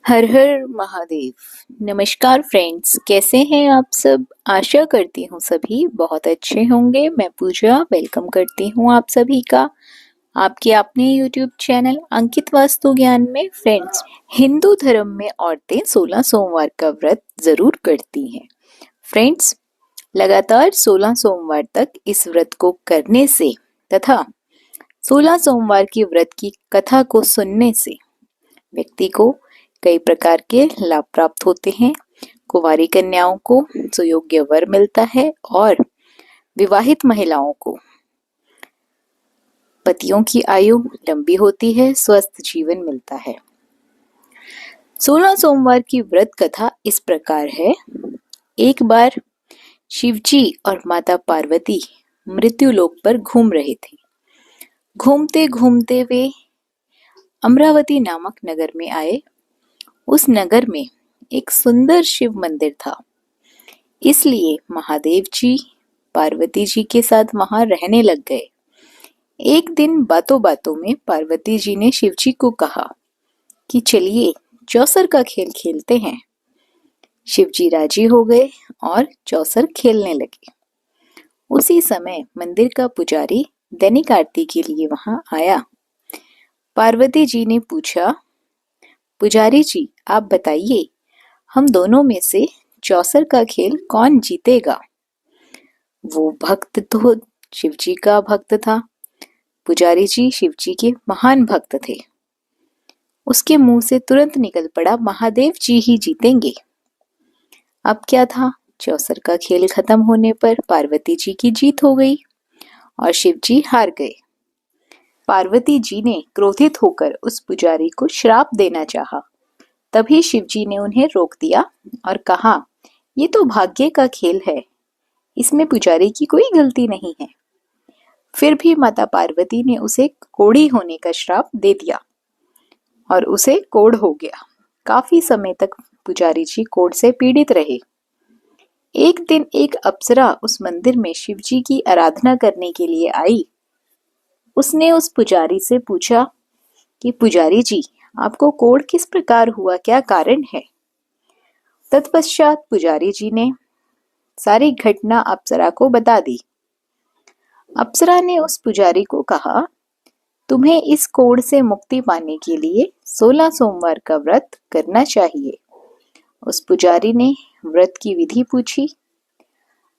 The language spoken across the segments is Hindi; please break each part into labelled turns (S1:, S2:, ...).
S1: हर हर महादेव। नमस्कार फ्रेंड्स, कैसे हैं आप सब। आशा करती हूँ सभी बहुत अच्छे होंगे। मैं पूजा वेलकम करती हूँ आप सभी का आपके अपने YouTube चैनल अंकित वास्तु ज्ञान में। फ्रेंड्स, हिंदू धर्म में औरतें 16 सोमवार का व्रत जरूर करती हैं। फ्रेंड्स, लगातार 16 सोमवार तक इस व्रत को करने से तथा 16 सोमवार की व्रत की कथा को सुनने से व्यक्ति को कई प्रकार के लाभ प्राप्त होते हैं। कुंवारी कन्याओं को सुयोग्य वर मिलता है और विवाहित महिलाओं को पतियों की आयु लंबी होती है, स्वस्थ जीवन मिलता है। 16 सोमवार की व्रत कथा इस प्रकार है। एक बार शिवजी और माता पार्वती मृत्यु लोक पर घूम रहे थे। घूमते घूमते वे अमरावती नामक नगर में आए। उस नगर में एक सुंदर शिव मंदिर था, इसलिए महादेव जी पार्वती जी के साथ वहां रहने लग गए। एक दिन बातों बातों में पार्वती जी ने शिव जी को कहा कि चलिए चौसर का खेल खेलते हैं। शिव जी राजी हो गए और चौसर खेलने लगे। उसी समय मंदिर का पुजारी दैनिक आरती के लिए वहां आया। पार्वती जी ने पूछा, पुजारी जी आप बताइए, हम दोनों में से चौसर का खेल कौन जीतेगा। वो भक्त तो शिवजी का भक्त था। पुजारी जी शिवजी के महान भक्त थे। उसके मुंह से तुरंत निकल पड़ा, महादेव जी ही जीतेंगे। अब क्या था, चौसर का खेल खत्म होने पर पार्वती जी की जीत हो गई और शिवजी हार गए। पार्वती जी ने क्रोधित होकर उस पुजारी को श्राप देना चाहा। तभी शिवजी ने उन्हें रोक दिया और कहा, ये तो भाग्य का खेल है, इसमें पुजारी की कोई गलती नहीं है। फिर भी माता पार्वती ने उसे कोढ़ी होने का श्राप दे दिया और उसे कोढ़ हो गया। काफी समय तक पुजारी जी कोढ़ से पीड़ित रहे। एक दिन एक अप्सरा उस मंदिर में शिवजी की आराधना करने के लिए आई। उसने उस पुजारी से पूछा कि पुजारी जी आपको कोढ़ किस प्रकार हुआ, क्या कारण है। तत्पश्चात पुजारी जी ने सारी घटना अप्सरा को बता दी। अप्सरा ने उस पुजारी को कहा, तुम्हें इस कोढ़ से मुक्ति पाने के लिए 16 सोमवार का व्रत करना चाहिए। उस पुजारी ने व्रत की विधि पूछी।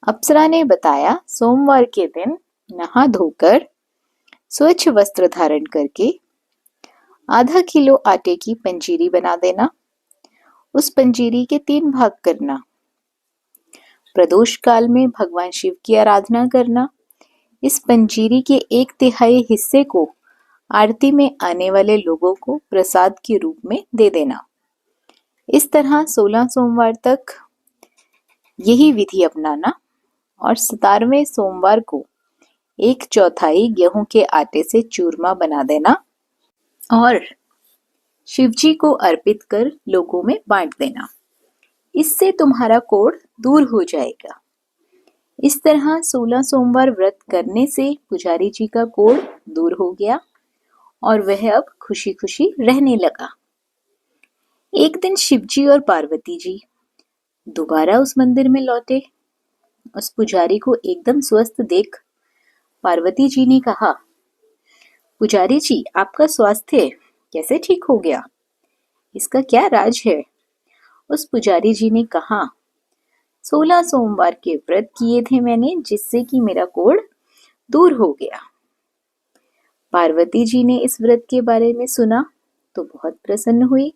S1: अप्सरा ने बताया, सोमवार के दिन नहा धोकर स्वच्छ वस्त्र धारण करके आधा किलो आटे की पंजीरी बना देना। उस पंजीरी के 3 भाग करना। प्रदोष काल में भगवान शिव की आराधना करना। इस पंजीरी के 1/3 हिस्से को आरती में आने वाले लोगों को प्रसाद के रूप में दे देना। इस तरह 16 सोमवार तक यही विधि अपनाना और 17वें सोमवार को 1/4 गेहूं के आटे से चूरमा बना देना और शिवजी को अर्पित कर लोगों में बांट देना। इससे तुम्हारा कोढ़ दूर हो जाएगा। इस तरह 16 सोमवार व्रत करने से पुजारी जी का कोढ़ दूर हो गया और वह अब खुशी खुशी रहने लगा। एक दिन शिवजी और पार्वती जी दोबारा उस मंदिर में लौटे। उस पुजारी को एकदम स्वस्थ देख पार्वती जी ने कहा, पुजारी जी आपका स्वास्थ्य कैसे ठीक हो गया, इसका क्या राज है। उस पुजारी जी ने कहा, 16 सोमवार के व्रत किए थे मैंने, जिससे कि मेरा कोढ़ दूर हो गया। पार्वती जी ने इस व्रत के बारे में सुना तो बहुत प्रसन्न हुई।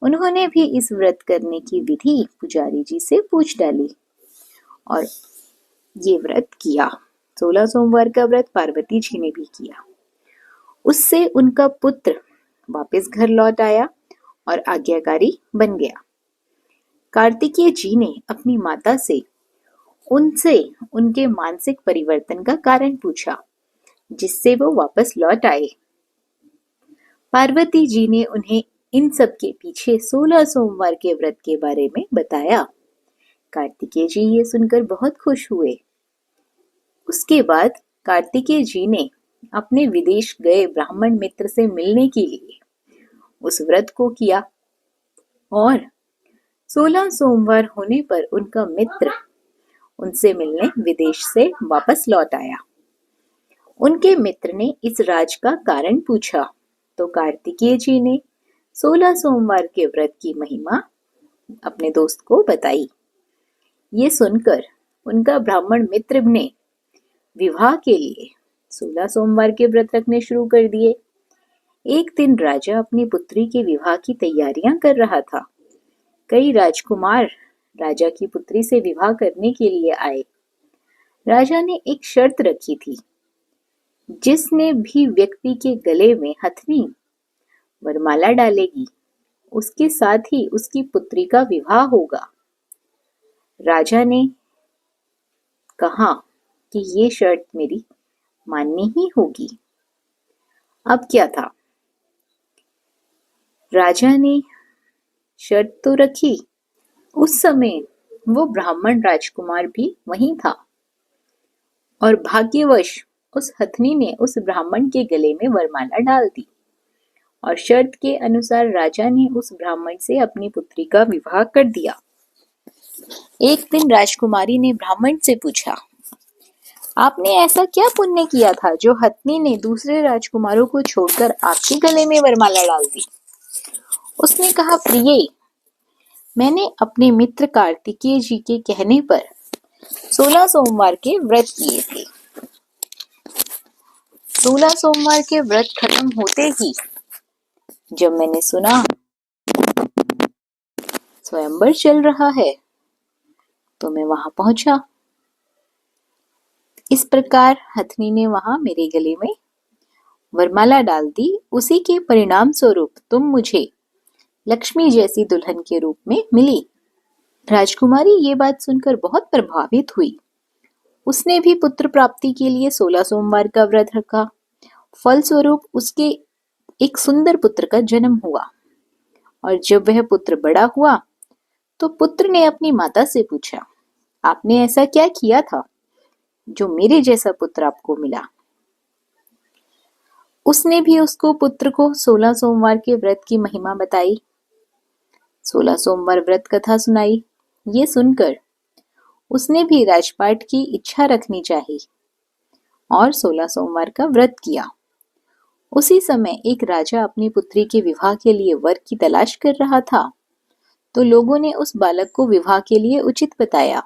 S1: उन्होंने भी इस व्रत करने की विधि पुजारी जी से पूछ डाली और ये व्रत किया। 16 सोमवार का व्रत पार्वती जी ने भी किया। उससे उनका पुत्र वापस घर लौट आया और आज्ञाकारी बन गया। कार्तिकेय जी ने अपनी माता से उनसे उनके मानसिक परिवर्तन का कारण पूछा, जिससे वो वापस लौट आए। पार्वती जी ने उन्हें इन सब के पीछे 16 सोमवार के व्रत के बारे में बताया। कार्तिकेय जी ये सुनकर बहुत खुश हुए। उसके बाद कार्तिकेय जी ने अपने विदेश गए ब्राह्मण मित्र से मिलने के लिए उस व्रत को किया। और 16 सोमवार होने पर उनका मित्र उनसे मिलने विदेश से वापस लौट आया। उनके मित्र ने इस राज का कारण पूछा तो कार्तिकेय जी ने 16 सोमवार के व्रत की महिमा अपने दोस्त को बताई। ये सुनकर उनका ब्राह्मण मित्र ने विवाह के लिए 16 सोमवार के व्रत रखने शुरू कर दिए। एक दिन राजा अपनी पुत्री के विवाह की तैयारियां कर रहा था। कई राजकुमार राजा की पुत्री से विवाह करने के लिए आए। राजा ने एक शर्त रखी थी, जिसने भी व्यक्ति के गले में हथनी वरमाला डालेगी, उसके साथ ही उसकी पुत्री का विवाह होगा। राजा ने कहा कि ये शर्त मेरी माननी ही होगी। अब क्या था, राजा ने शर्त तो रखी। उस समय वो ब्राह्मण राजकुमार भी वहीं था और भाग्यवश उस हथनी ने उस ब्राह्मण के गले में वरमाला डाल दी और शर्त के अनुसार राजा ने उस ब्राह्मण से अपनी पुत्री का विवाह कर दिया। एक दिन राजकुमारी ने ब्राह्मण से पूछा, आपने ऐसा क्या पुण्य किया था जो हथनी ने दूसरे राजकुमारों को छोड़कर आपके गले में वरमाला डाल दी? उसने कहा, प्रिय, मैंने अपने मित्र कार्तिकेय जी के कहने पर 16 सोमवार के व्रत किए थे। 16 सोमवार के व्रत खत्म होते ही जब मैंने सुना स्वयंवर चल रहा है तो मैं वहां पहुंचा। इस प्रकार हथनी ने वहां मेरे गले में वरमाला डाल दी। उसी के परिणाम स्वरूप तुम मुझे लक्ष्मी जैसी दुल्हन के रूप में मिली। राजकुमारी ये बात सुनकर बहुत प्रभावित हुई। उसने भी पुत्र प्राप्ति के लिए 16 सोमवार का व्रत रखा। फलस्वरूप उसके एक सुंदर पुत्र का जन्म हुआ और जब वह पुत्र बड़ा हुआ तो पुत्र ने अपनी माता से पूछा, आपने ऐसा क्या किया था जो मेरे जैसा पुत्र आपको मिला? उसने भी उसको पुत्र को 16 सोमवार के व्रत की महिमा बताई। 16 सोमवार व्रत कथा सुनाई। ये सुनकर उसने भी राजपाट की इच्छा रखनी चाहिए और 16 सोमवार का व्रत किया। उसी समय एक राजा अपनी पुत्री के विवाह के लिए वर की तलाश कर रहा था तो लोगों ने उस बालक को विवाह के लिए उचित बताया।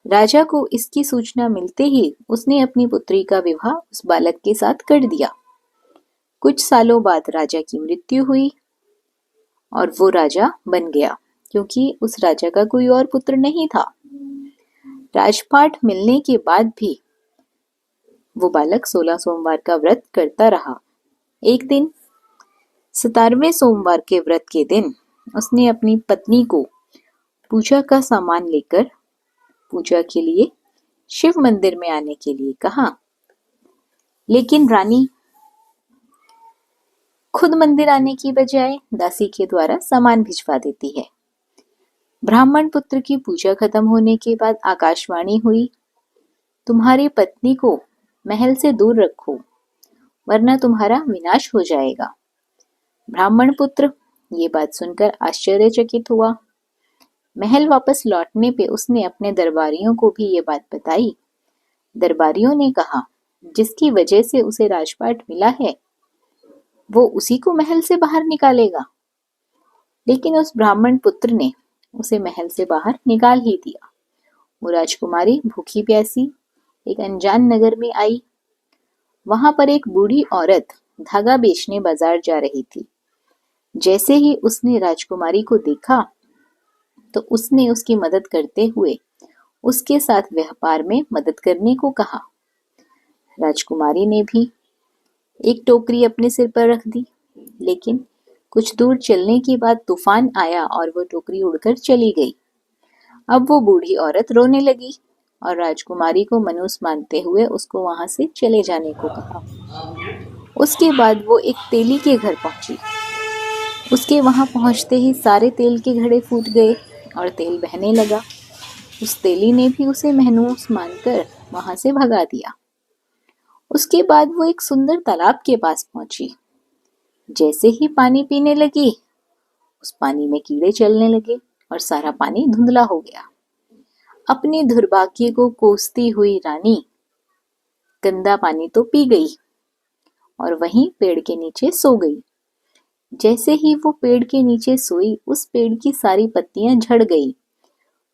S1: राजा को इसकी सूचना मिलते ही उसने अपनी पुत्री का विवाह उस बालक के साथ कर दिया। कुछ सालों बाद राजा की मृत्यु हुई और वो राजा बन गया क्योंकि उस राजा का कोई और पुत्र नहीं था। राजपाट मिलने के बाद भी वो बालक 16 सोमवार का व्रत करता रहा। एक दिन 17वें सोमवार के व्रत के दिन उसने अपनी पत्नी को पूजा का सामान लेकर पूजा के लिए शिव मंदिर में आने के लिए कहा, लेकिन रानी खुद मंदिर आने की बजाय दासी के द्वारा सामान भिजवा देती है। ब्राह्मण पुत्र की पूजा खत्म होने के बाद आकाशवाणी हुई, तुम्हारी पत्नी को महल से दूर रखो वरना तुम्हारा विनाश हो जाएगा। ब्राह्मण पुत्र ये बात सुनकर आश्चर्यचकित हुआ। महल वापस लौटने पे उसने अपने दरबारियों को भी ये बात बताई। दरबारियों ने कहा, जिसकी वजह से उसे राजपाट मिला है वो उसी को महल से बाहर निकालेगा। लेकिन उस ब्राह्मण पुत्र ने उसे महल से बाहर निकाल ही दिया। वो राजकुमारी भूखी प्यासी एक अनजान नगर में आई। वहां पर एक बूढ़ी औरत धागा बेचने बाजार जा रही थी। जैसे ही उसने राजकुमारी को देखा तो उसने उसकी मदद करते हुए उसके साथ व्यापार में मदद करने को कहा। राजकुमारी ने भी एक टोकरी अपने सिर पर रख दी, लेकिन कुछ दूर चलने के बाद तूफान आया और वो टोकरी उड़कर चली गई। अब वो बूढ़ी औरत रोने लगी और राजकुमारी को मनुष्य मानते हुए उसको वहां से चले जाने को कहा। उसके बाद वो एक तेली के घर पहुंची। उसके वहां पहुंचते ही सारे तेल के घड़े फूट गए और तेल बहने लगा। उस तेली ने भी उसे महनूस मानकर वहां से भगा दिया। उसके बाद वो एक सुंदर तालाब के पास पहुंची। जैसे ही पानी पीने लगी उस पानी में कीड़े चलने लगे और सारा पानी धुंधला हो गया। अपने दुर्भाग्य को कोसती हुई रानी गंदा पानी तो पी गई और वहीं पेड़ के नीचे सो गई। जैसे ही वो पेड़ के नीचे सोई, उस पेड़ की सारी पत्तियां झड़ गई।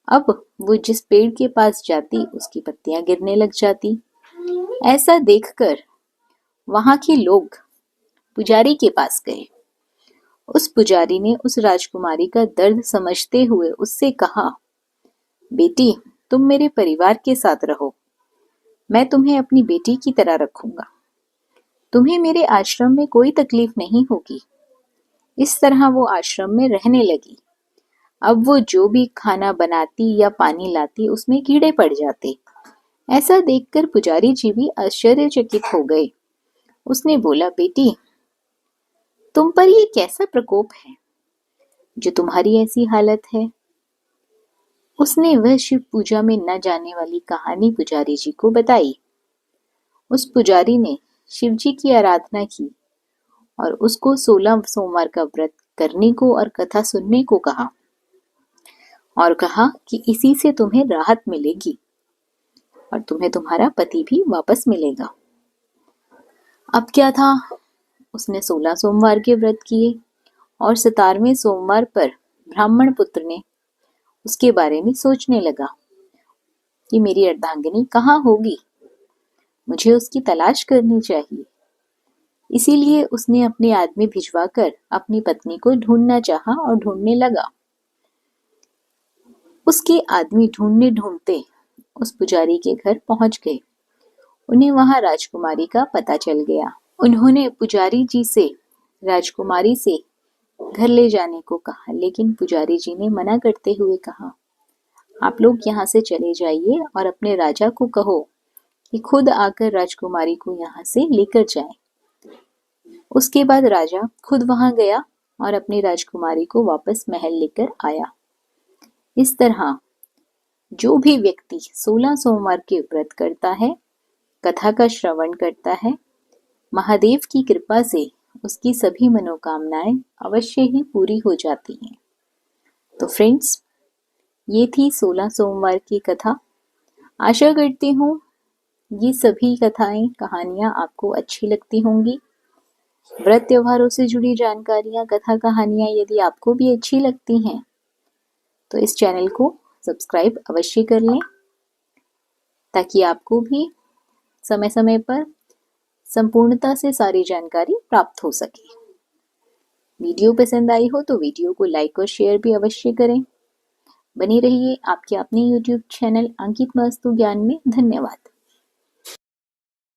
S1: अब वो जिस पेड़ के पास जाती, उसकी पत्तियां गिरने लग जाती। ऐसा देखकर वहां के लोग पुजारी के पास गए। उस पुजारी ने उस राजकुमारी का दर्द समझते हुए उससे कहा, बेटी, तुम मेरे परिवार के साथ रहो, मैं तुम्हें अपनी बेटी की तरह रखूंगा। तुम्हें मेरे आश्रम में कोई तकलीफ नहीं होगी। इस तरह वो आश्रम में रहने लगी। अब वो जो भी खाना बनाती या पानी लाती, उसमें कीड़े पड़ जाते। ऐसा देखकर पुजारी जी भी आश्चर्यचकित हो गए। उसने बोला, बेटी, तुम पर ये कैसा प्रकोप है जो तुम्हारी ऐसी हालत है? उसने वह शिव पूजा में न जाने वाली कहानी पुजारी जी को बताई। उस पुजारी ने शिव जी की आराधना की और उसको 16 सोमवार का व्रत करने को और कथा सुनने को कहा और कहा कि इसी से तुम्हें राहत मिलेगी और तुम्हें तुम्हारा पति भी वापस मिलेगा। अब क्या था, उसने 16 सोमवार के व्रत किए और 17वें सोमवार पर ब्राह्मण पुत्र ने उसके बारे में सोचने लगा कि मेरी अर्धांगिनी कहाँ होगी, मुझे उसकी तलाश करनी चाहिए। इसीलिए उसने अपने आदमी भिजवाकर अपनी पत्नी को ढूंढना चाहा और ढूंढने लगा। उसके आदमी ढूंढने ढूंढते उस पुजारी के घर पहुंच गए। उन्हें वहां राजकुमारी का पता चल गया। उन्होंने पुजारी जी से राजकुमारी से घर ले जाने को कहा, लेकिन पुजारी जी ने मना करते हुए कहा, आप लोग यहाँ से चले जाइए और अपने राजा को कहो कि खुद आकर राजकुमारी को यहाँ से लेकर जाए। उसके बाद राजा खुद वहां गया और अपनी राजकुमारी को वापस महल लेकर आया। इस तरह जो भी व्यक्ति 16 सोमवार के व्रत करता है, कथा का श्रवण करता है, महादेव की कृपा से उसकी सभी मनोकामनाएं अवश्य ही पूरी हो जाती हैं। तो फ्रेंड्स, ये थी 16 सोमवार की कथा। आशा करती हूँ ये सभी कथाएं, कहानियां आपको अच्छी लगती होंगी। व्रत त्योहारों से जुड़ी जानकारियां, कथा कहानियां यदि आपको भी अच्छी लगती हैं तो इस चैनल को सब्सक्राइब अवश्य कर लें, ताकि आपको भी समय समय पर संपूर्णता से सारी जानकारी प्राप्त हो सके। वीडियो पसंद आई हो तो वीडियो को लाइक और शेयर भी अवश्य करें। बने रहिए आपके अपने YouTube चैनल अंकित वास्तु ज्ञान में। धन्यवाद।